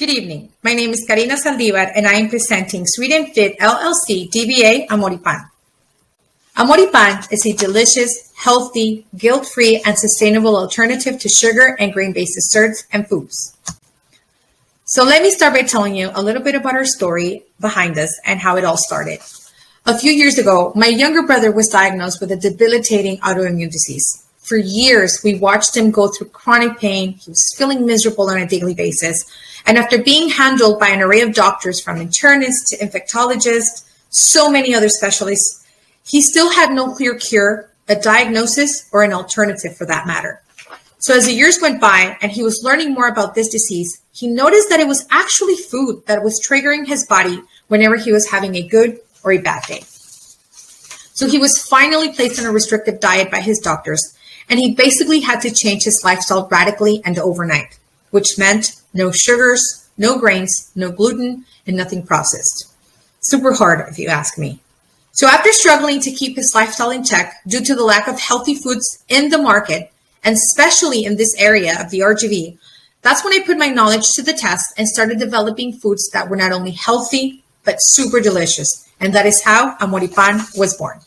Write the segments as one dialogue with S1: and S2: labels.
S1: Good evening. My name is Karina Saldivar, and I am presenting Sweet and Fit LLC DBA Amor y Pan. Amor y Pan is a delicious, healthy, guilt-free, and sustainable alternative to sugar and grain-based desserts and foods. So let me start by telling you a little bit about our story behind us and how it all started. A few years ago, my younger brother was diagnosed with a debilitating autoimmune disease. For years, we watched him go through chronic pain. He was feeling miserable on a daily basis. And after being handled by an array of doctors, from internists to infectologists, so many other specialists, he still had no clear cure, a diagnosis, or an alternative for that matter. So as the years went by and he was learning more about this disease, he noticed that it was actually food that was triggering his body whenever he was having a good or a bad day. So he was finally placed on a restrictive diet by his doctors, and he basically had to change his lifestyle radically and overnight, which meant no sugars, no grains, no gluten, and nothing processed. Super hard, if you ask me. So after struggling to keep his lifestyle in check due to the lack of healthy foods in the market, and especially in this area of the RGV, that's when I put my knowledge to the test and started developing foods that were not only healthy, but super delicious. And that is how Amor y Pan was born.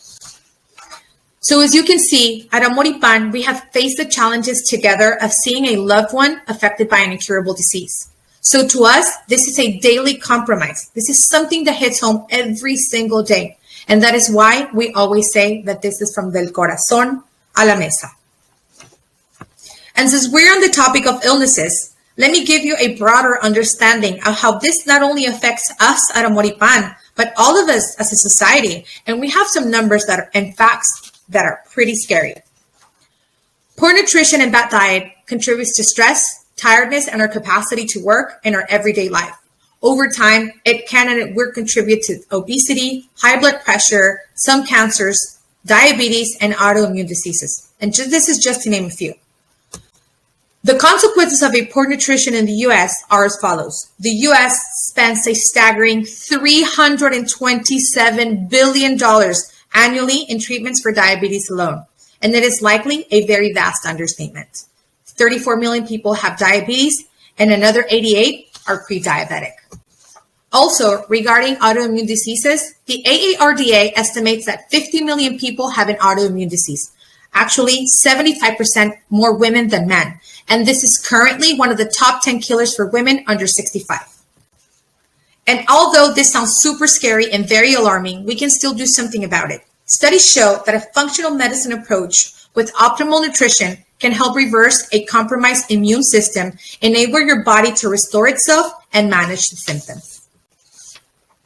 S1: So as you can see, at Amor y Pan, we have faced the challenges together of seeing a loved one affected by an incurable disease. So to us, this is a daily compromise. This is something that hits home every single day. And that is why we always say that this is from del corazón a la mesa. And since we're on the topic of illnesses, let me give you a broader understanding of how this not only affects us at Amor y Pan, but all of us as a society. And we have some numbers and facts that are pretty scary. Poor nutrition and bad diet contributes to stress, tiredness, and our capacity to work in our everyday life. Over time, it can and it will contribute to obesity, high blood pressure, some cancers, diabetes, and autoimmune diseases. And this is just to name a few. The consequences of a poor nutrition in the U.S. are as follows. The U.S. spends a staggering $327 billion annually in treatments for diabetes alone. And it is likely a very vast understatement. 34 million people have diabetes and another 88 are pre-diabetic. Also, regarding autoimmune diseases, the AARDA estimates that 50 million people have an autoimmune disease. Actually, 75% more women than men. And this is currently one of the top 10 killers for women under 65. And although this sounds super scary and very alarming, we can still do something about it. Studies show that a functional medicine approach with optimal nutrition can help reverse a compromised immune system, enable your body to restore itself and manage the symptoms.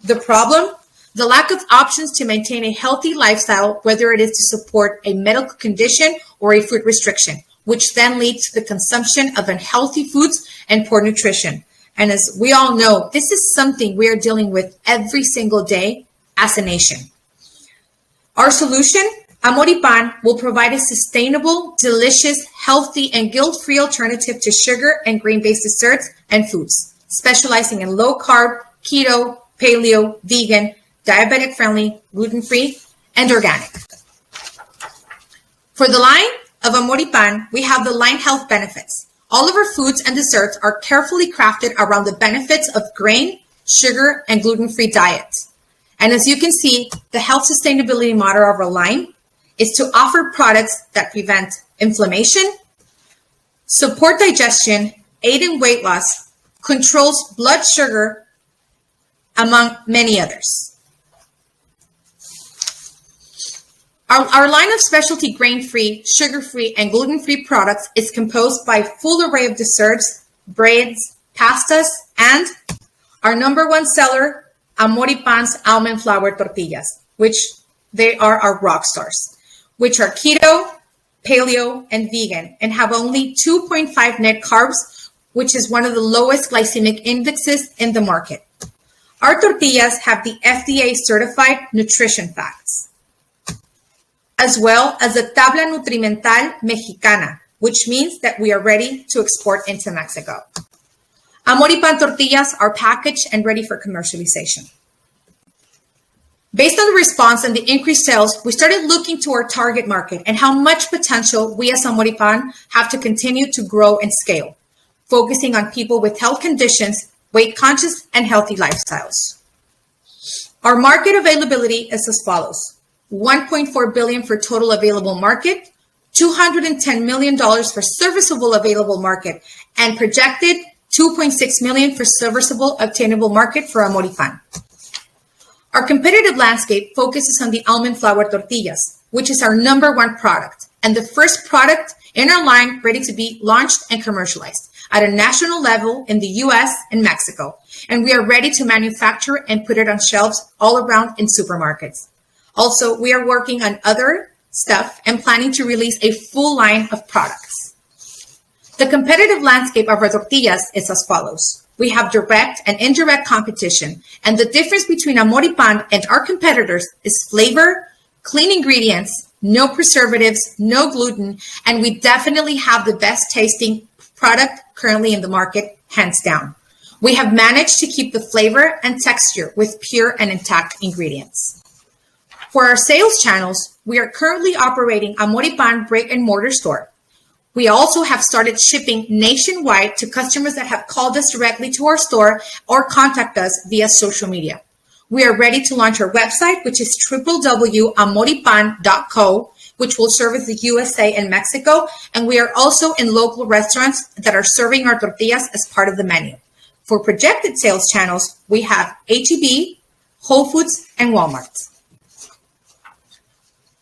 S1: The problem? The lack of options to maintain a healthy lifestyle, whether it is to support a medical condition or a food restriction, which then leads to the consumption of unhealthy foods and poor nutrition. And as we all know, this is something we are dealing with every single day as a nation. Our solution, Amor y Pan, will provide a sustainable, delicious, healthy, and guilt-free alternative to sugar and grain-based desserts and foods, specializing in low-carb, keto, paleo, vegan, diabetic-friendly, gluten-free, and organic. For the line of Amor y Pan, we have the line health benefits. All of our foods and desserts are carefully crafted around the benefits of grain, sugar, and gluten-free diets. And as you can see, the health sustainability model of our line is to offer products that prevent inflammation, support digestion, aid in weight loss, controls blood sugar, among many others. Our line of specialty grain-free, sugar-free, and gluten-free products is composed by a full array of desserts, breads, pastas, and our number one seller, Amor y Pan's almond flour tortillas, which they are our rock stars, which are keto, paleo, and vegan, and have only 2.5 net carbs, which is one of the lowest glycemic indexes in the market. Our tortillas have the FDA certified nutrition facts, as well as the Tabla Nutrimental Mexicana, which means that we are ready to export into Mexico. Amor y Pan tortillas are packaged and ready for commercialization. Based on the response and the increased sales, we started looking to our target market and how much potential we as Amor y Pan have to continue to grow and scale, focusing on people with health conditions weight-conscious, and healthy lifestyles. Our market availability is as follows: $1.4 billion for total available market, $210 million for serviceable available market, and projected $2.6 million for serviceable obtainable market for Amor y Pan. Our competitive landscape focuses on the almond flour tortillas, which is our #1 product and the first product in our line ready to be launched and commercialized at a national level in the US and Mexico. And we are ready to manufacture and put it on shelves all around in supermarkets. Also, we are working on other stuff and planning to release a full line of products. The competitive landscape of our tortillas is as follows. We have direct and indirect competition, and the difference between Amor y Pan and our competitors is flavor, clean ingredients, no preservatives, no gluten, and we definitely have the best tasting product currently in the market, hands down. We have managed to keep the flavor and texture with pure and intact ingredients. For our sales channels, we are currently operating Amor y Pan brick and mortar store. We also have started shipping nationwide to customers that have called us directly to our store or contact us via social media. We are ready to launch our website, which is www.amorypan.co, which will service the USA and Mexico. And we are also in local restaurants that are serving our tortillas as part of the menu. For projected sales channels, we have H-E-B, Whole Foods, and Walmart.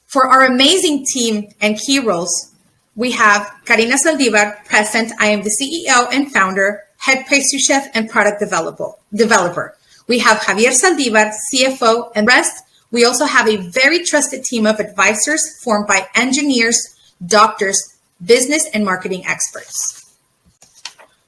S1: For our amazing team and key roles, we have Karina Saldivar, present. I am the CEO and founder, head pastry chef, and product developer. We have Javier Saldivar, CFO, and rest. We also have a very trusted team of advisors formed by engineers, doctors, business, and marketing experts.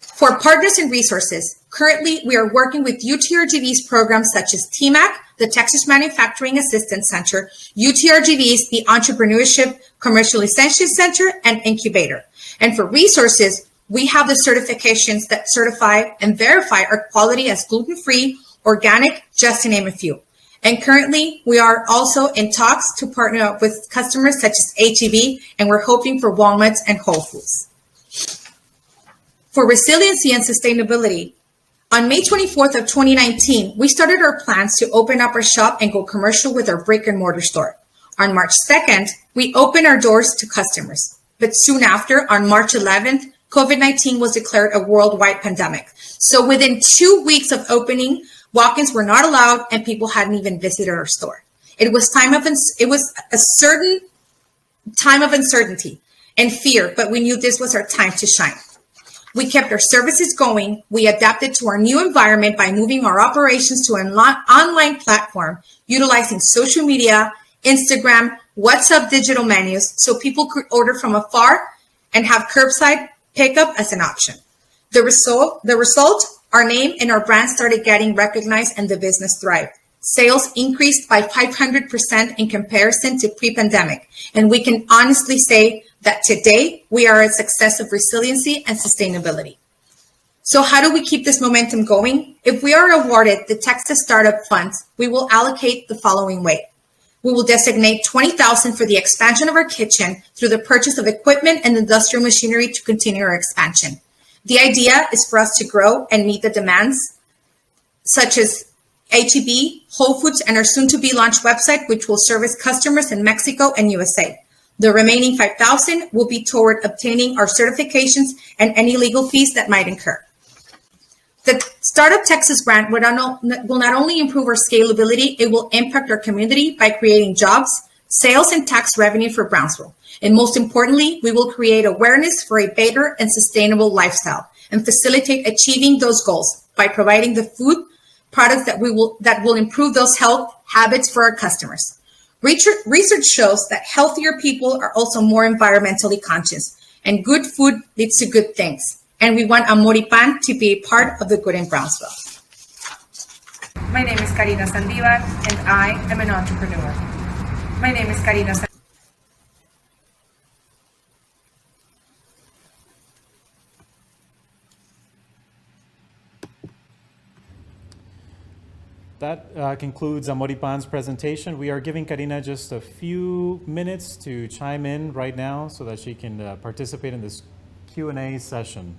S1: For partners and resources, currently we are working with UTRGV's programs such as TMAC, the Texas Manufacturing Assistance Center, UTRGV's the Entrepreneurship Commercialization Center, and Incubator. And for resources, we have the certifications that certify and verify our quality as gluten-free, organic, just to name a few. And currently, we are also in talks to partner up with customers such as H-E-B, and we're hoping for Walmart and Whole Foods. For resiliency and sustainability, on May 24th of 2019, we started our plans to open up our shop and go commercial with our brick and mortar store. On March 2nd, we opened our doors to customers. But soon after, on March 11th, COVID-19 was declared a worldwide pandemic. So within 2 weeks of opening, walk-ins were not allowed and people hadn't even visited our store. It was a certain time of uncertainty and fear, but we knew this was our time to shine. We kept our services going. We adapted to our new environment by moving our operations to an online platform, utilizing social media, Instagram, WhatsApp digital menus, so people could order from afar and have curbside pickup as an option. The result, our name and our brand started getting recognized and the business thrived. Sales increased by 500% in comparison to pre-pandemic. And we can honestly say that today we are a success of resiliency and sustainability. So how do we keep this momentum going? If we are awarded the Texas Startup Funds, we will allocate the following way. We will designate $20,000 for the expansion of our kitchen through the purchase of equipment and industrial machinery to continue our expansion. The idea is for us to grow and meet the demands such as H-E-B, Whole Foods, and our soon-to-be launched website, which will service customers in Mexico and USA. The remaining $5,000 will be toward obtaining our certifications and any legal fees that might incur. The Startup Texas grant will not only improve our scalability, it will impact our community by creating jobs, sales, and tax revenue for Brownsville. And most importantly, we will create awareness for a better and sustainable lifestyle and facilitate achieving those goals by providing the food products that will improve those health habits for our customers. Research shows that healthier people are also more environmentally conscious, and good food leads to good things. And we want Amor y Pan to be a part of the good in Brownsville.
S2: My name is Karina Saldivar, and I am an entrepreneur. My name is Karina Saldivar.
S3: That concludes Amor y Pan's presentation. We are giving Karina just a few minutes to chime in right now so that she can participate in this Q&A session.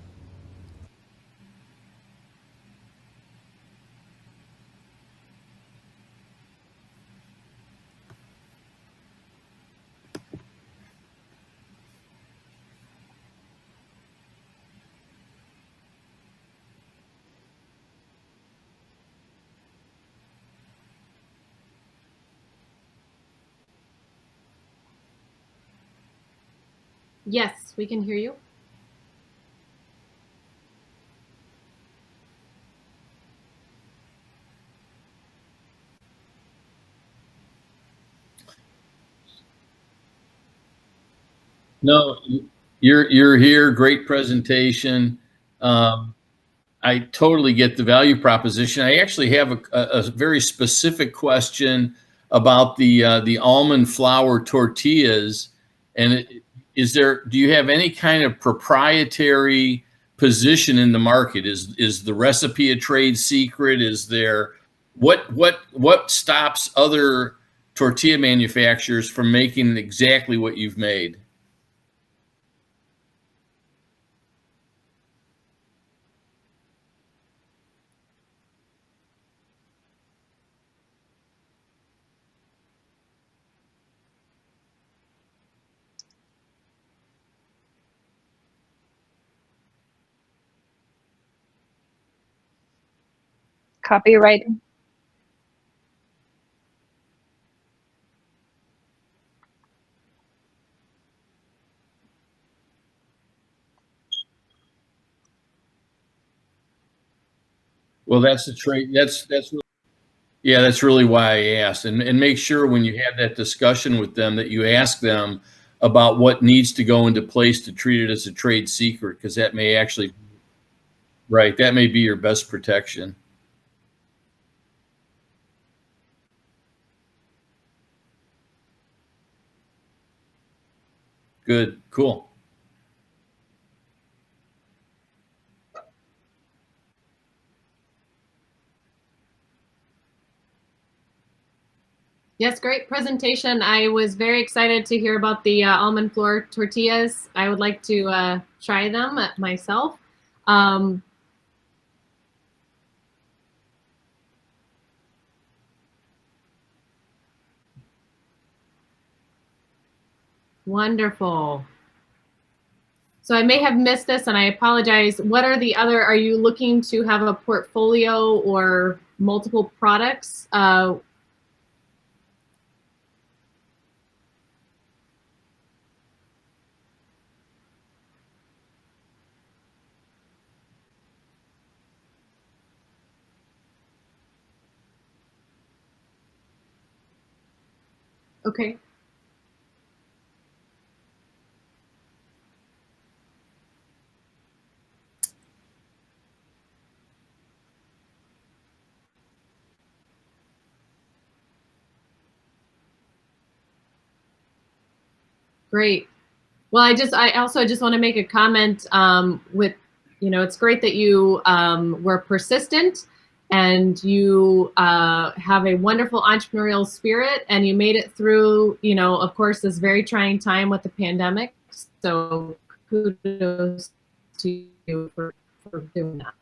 S4: Yes, we can hear you.
S5: No, you're here. Great presentation. I totally get the value proposition. I actually have a very specific question about the almond flour tortillas. And do you have any kind of proprietary position in the market? Is the recipe a trade secret? Is there what stops other tortilla manufacturers from making exactly what you've made?
S6: Copyright.
S5: Well, that's the trade. Yeah, that's really why I asked. And make sure when you have that discussion with them that you ask them about what needs to go into place to treat it as a trade secret, because that may actually, right, that may be your best protection. Good, cool.
S4: Yes, great presentation. I was very excited to hear about the almond flour tortillas. I would like to try them myself. Wonderful. So I may have missed this and I apologize. What are the other, are you looking to have a portfolio or multiple products? Okay. Great. Well, I also just want to make a comment with, it's great that you were persistent and you have a wonderful entrepreneurial spirit and you made it through, of course, this very trying time with the pandemic. So kudos to you for doing that.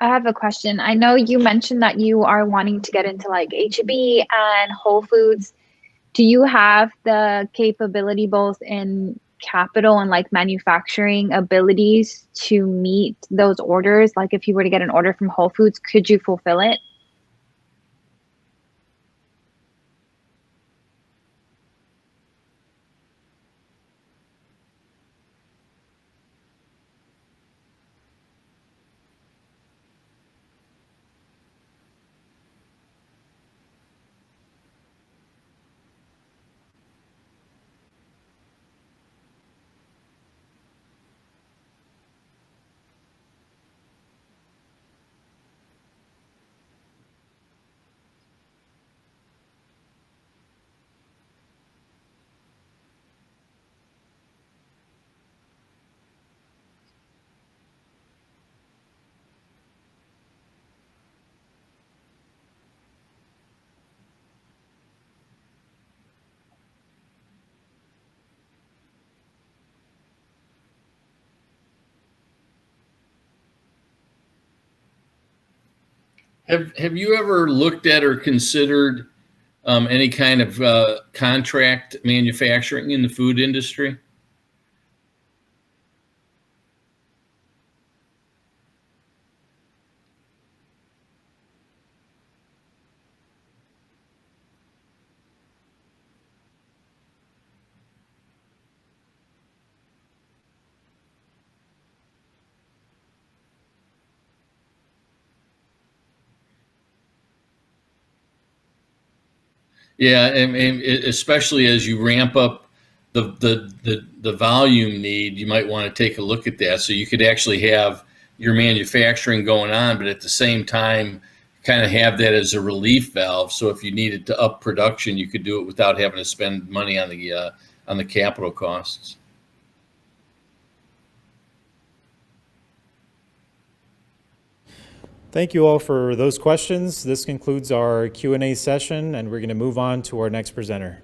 S6: I have a question. I know you mentioned that you are wanting to get into like H-E-B and Whole Foods. Do you have the capability both in capital and like manufacturing abilities to meet those orders? Like if you were to get an order from Whole Foods, could you fulfill it?
S5: Have you ever looked at or considered any kind of contract manufacturing in the food industry? Yeah, and especially as you ramp up the volume need, you might want to take a look at that. So you could actually have your manufacturing going on, but at the same time, kind of have that as a relief valve. So if you needed to up production, you could do it without having to spend money on the capital costs.
S3: Thank you all for those questions. This concludes our Q&A session, and we're going to move on to our next presenter.